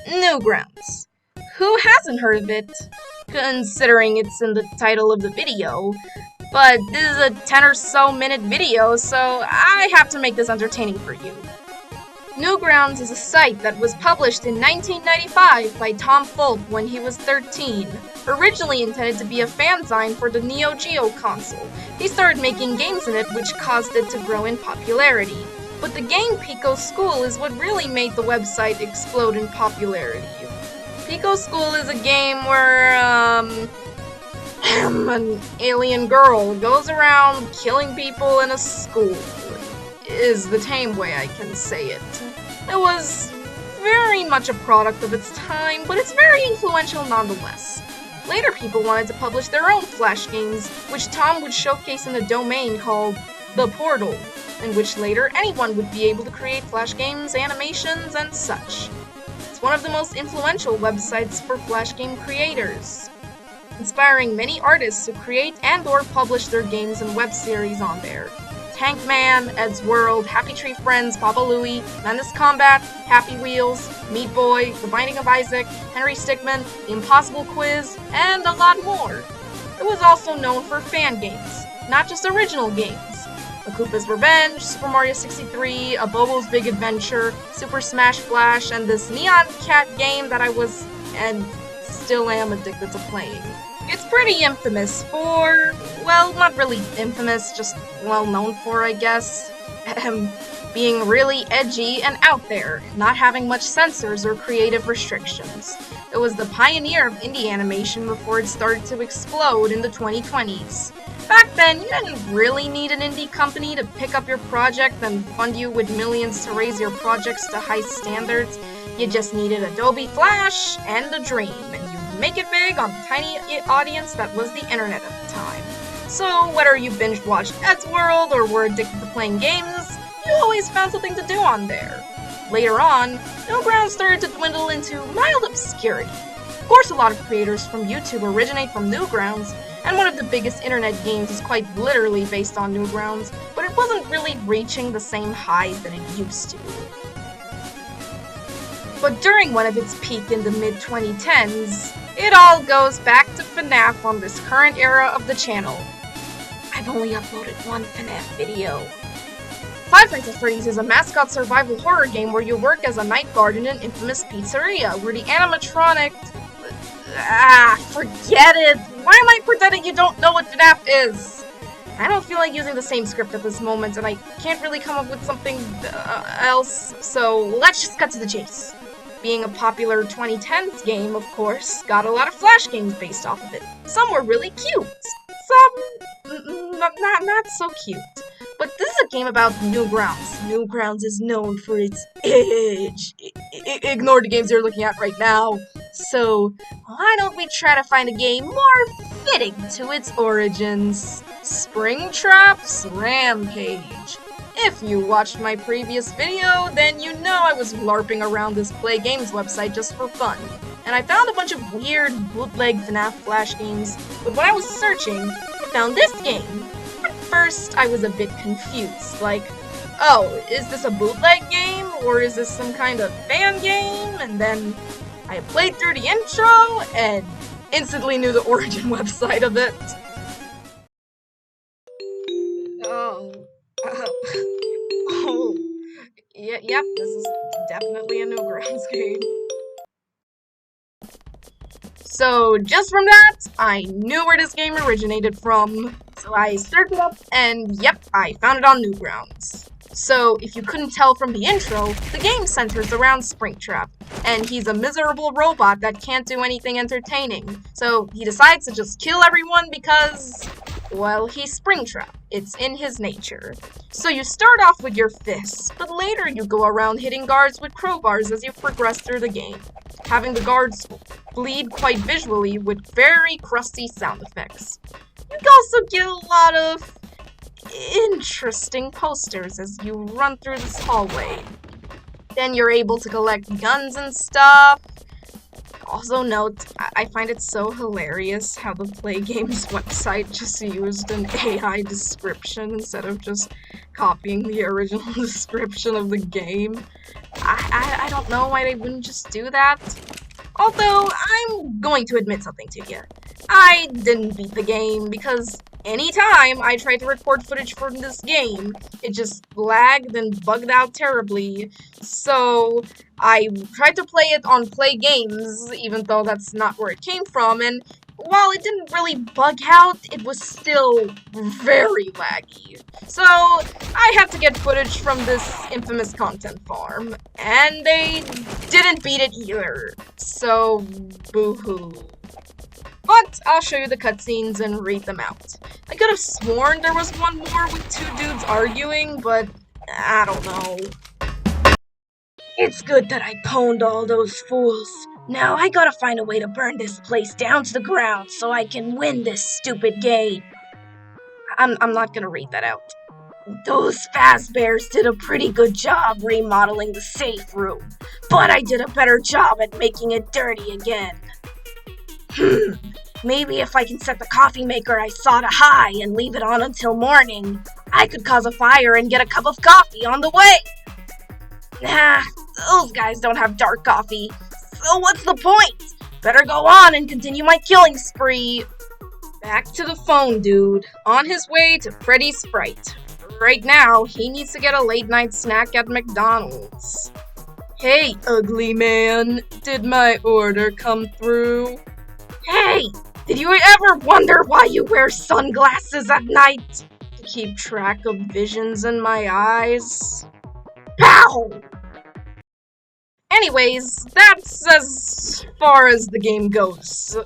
Newgrounds. Who hasn't heard of it, considering it's in the title of the video? But this is a 10 or so minute video, so I have to make this entertaining for you. Newgrounds is a site that was published in 1995 by Tom Fulp when he was 13. Originally intended to be a fanzine for the Neo Geo console, he started making games in it which caused it to grow in popularity. But the game Pico School is what really made the website explode in popularity. Pico School is a game where, an alien girl goes around killing people in a school, is the tame way I can say it. It was very much a product of its time, but it's very influential nonetheless. Later people wanted to publish their own Flash games, which Tom would showcase in a domain called The Portal, in which later anyone would be able to create Flash games, animations, and such. It's one of the most influential websites for Flash game creators, inspiring many artists to create and/or publish their games and web series on there. Tankman, Ed's World, Happy Tree Friends, Papa Louie, Menace Combat, Happy Wheels, Meat Boy, The Binding of Isaac, Henry Stickmin, The Impossible Quiz, and a lot more. It was also known for fan games, not just original games. A Koopa's Revenge, Super Mario 63, A Bobo's Big Adventure, Super Smash Flash, and this Neon Cat game that I was, and still am, addicted to playing. It's pretty infamous for, well, not really infamous, just well known for, I guess, being really edgy and out there, not having much censors or creative restrictions. It was the pioneer of indie animation before it started to explode in the 2020s. Back then, you didn't really need an indie company to pick up your project and fund you with millions to raise your projects to high standards. You just needed Adobe Flash and a dream, and you make it big on the tiny audience that was the internet at the time. So whether you binge-watched Ed's World or were addicted to playing games, you always found something to do on there. Later on, Newgrounds started to dwindle into mild obscurity. Of course, a lot of creators from YouTube originate from Newgrounds, and one of the biggest internet games is quite literally based on Newgrounds, but it wasn't really reaching the same highs that it used to. But during one of its peak in the mid-2010s, it all goes back to FNAF on this current era of the channel. I've only uploaded one FNAF video. Five Nights at Freddy's is a mascot survival horror game where you work as a night guard in an infamous pizzeria, where the animatronic... forget it! Why am I pretending you don't know what FNAF is? I don't feel like using the same script at this moment, and I can't really come up with something else, so let's just cut to the chase. Being a popular 2010s game, of course, got a lot of Flash games based off of it. Some were really cute. Some... not so cute. But this is a game about Newgrounds. Newgrounds is known for its age. Ignore the games you're looking at right now. So, why don't we try to find a game more fitting to its origins? Springtrap's Rampage. If you watched my previous video, then you know I was LARPing around this Play Games website just for fun. And I found a bunch of weird bootleg FNAF Flash games, but when I was searching, I found this game. At first, I was a bit confused, like, oh, is this a bootleg game, or is this some kind of fan game? And then I played through the intro, and instantly knew the origin website of it. Yep, this is definitely a Newgrounds game. So, just from that, I knew where this game originated from. So I searched it up, and yep, I found it on Newgrounds. So, if you couldn't tell from the intro, the game centers around Springtrap, and he's a miserable robot that can't do anything entertaining. So, he decides to just kill everyone because, well, he's Springtrap. It's in his nature. So you start off with your fists, but later you go around hitting guards with crowbars as you progress through the game, having the guards bleed quite visually with very crusty sound effects. You also get a lot of interesting posters as you run through this hallway. Then you're able to collect guns and stuff. Also note, I find it so hilarious how the Play Games website just used an AI description instead of just copying the original description of the game. I don't know why they wouldn't just do that. Although, I'm going to admit something to you. I didn't beat the game because anytime I tried to record footage from this game, it just lagged and bugged out terribly. So I tried to play it on Play Games, even though that's not where it came from, and while it didn't really bug out, it was still very laggy. So I had to get footage from this infamous content farm, and they didn't beat it either. So boo-hoo. But I'll show you the cutscenes and read them out. I could have sworn there was one more with two dudes arguing, but I don't know. It's good that I pwned all those fools. Now I gotta find a way to burn this place down to the ground so I can win this stupid game. I'm not gonna read that out. Those Fazbears did a pretty good job remodeling the safe room, but I did a better job at making it dirty again. Maybe if I can set the coffee maker I saw to high and leave it on until morning, I could cause a fire and get a cup of coffee on the way. Nah, those guys don't have dark coffee, so what's the point? Better go on and continue my killing spree. Back to the phone, dude. On his way to Freddy's Sprite. Right now, he needs to get a late-night snack at McDonald's. Hey, ugly man, did my order come through? Hey, did you ever wonder why you wear sunglasses at night? To keep track of visions in my eyes? Pow! Anyways, that's as far as the game goes.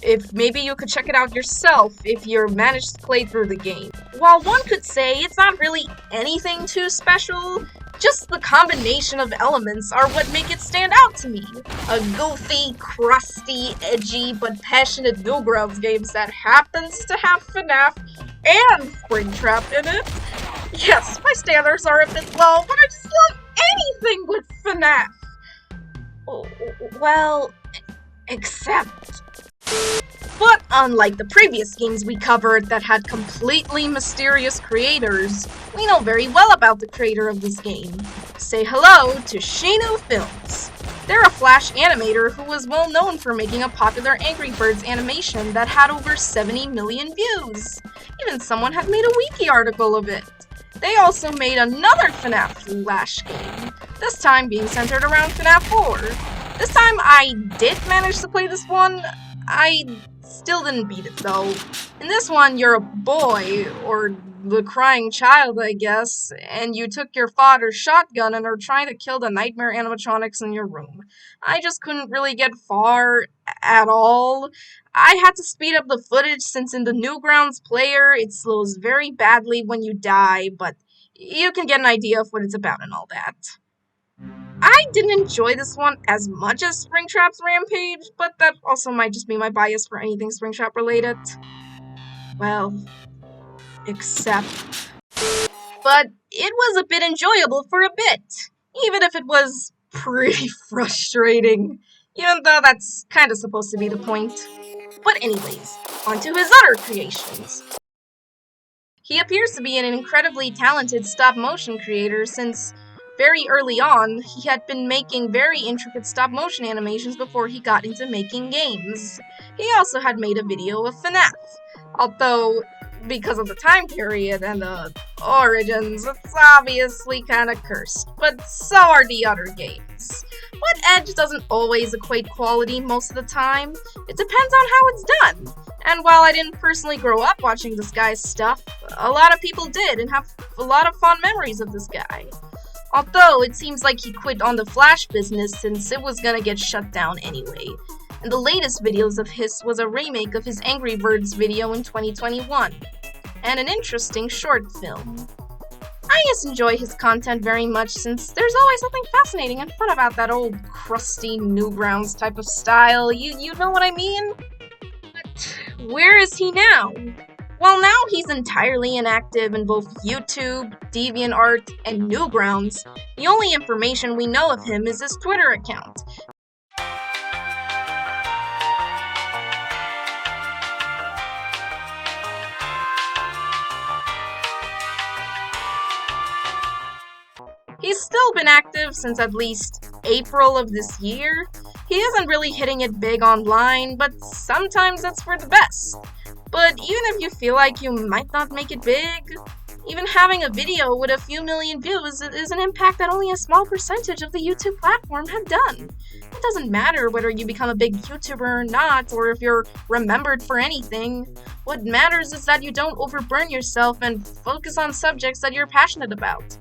If maybe you could check it out yourself if you managed to play through the game. While one could say it's not really anything too special, just the combination of elements are what make it stand out to me. A goofy, crusty, edgy, but passionate Newgrounds game that happens to have FNAF and Springtrap in it. Yes, my standards are a bit low, but I just love anything with FNAF. Well, except... But unlike the previous games we covered that had completely mysterious creators, we know very well about the creator of this game. Say hello to Sheenufilms. They're a Flash animator who was well known for making a popular Angry Birds animation that had over 70 million views. Even someone had made a wiki article of it. They also made another FNAF Flash game, this time being centered around FNAF 4. This time I did manage to play this one. I still didn't beat it though. In this one, you're a boy, or the crying child, I guess, and you took your father's shotgun and are trying to kill the nightmare animatronics in your room. I just couldn't really get far at all. I had to speed up the footage since in the Newgrounds player, it slows very badly when you die, but you can get an idea of what it's about and all that. I didn't enjoy this one as much as Springtrap's Rampage, but that also might just be my bias for anything Springtrap related. Well, except... But it was a bit enjoyable for a bit, even if it was pretty frustrating, even though that's kind of supposed to be the point. But anyways, on to his other creations. He appears to be an incredibly talented stop-motion creator since very early on, he had been making very intricate stop-motion animations before he got into making games. He also had made a video of FNAF, although, because of the time period and the origins, it's obviously kinda cursed, but so are the other games. But edge doesn't always equate quality most of the time. It depends on how it's done. And while I didn't personally grow up watching this guy's stuff, a lot of people did and have a lot of fond memories of this guy. Although, it seems like he quit on the Flash business since it was gonna get shut down anyway. And the latest videos of his was a remake of his Angry Birds video in 2021. And an interesting short film. I just enjoy his content very much since there's always something fascinating and fun about that old crusty Newgrounds type of style, you know what I mean? But where is he now? Well, now he's entirely inactive in both YouTube, DeviantArt, and Newgrounds. The only information we know of him is his Twitter account. He's still been active since at least April of this year. He isn't really hitting it big online, but sometimes that's for the best. But even if you feel like you might not make it big, even having a video with a few million views is an impact that only a small percentage of the YouTube platform have done. It doesn't matter whether you become a big YouTuber or not, or if you're remembered for anything. What matters is that you don't overburn yourself and focus on subjects that you're passionate about.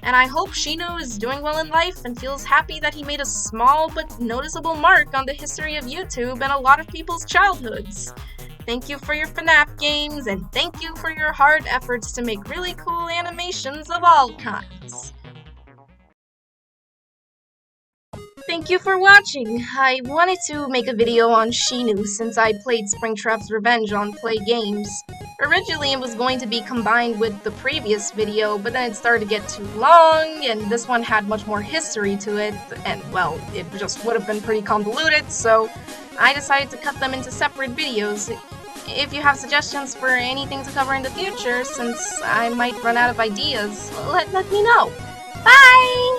And I hope Sheenu is doing well in life and feels happy that he made a small but noticeable mark on the history of YouTube and a lot of people's childhoods. Thank you for your FNAF games, and thank you for your hard efforts to make really cool animations of all kinds. Thank you for watching. I wanted to make a video on Sheenu since I played Springtrap's Revenge on Play Games. Originally it was going to be combined with the previous video, but then it started to get too long, and this one had much more history to it, and well, it just would have been pretty convoluted, so I decided to cut them into separate videos. If you have suggestions for anything to cover in the future, since I might run out of ideas, let me know. Bye!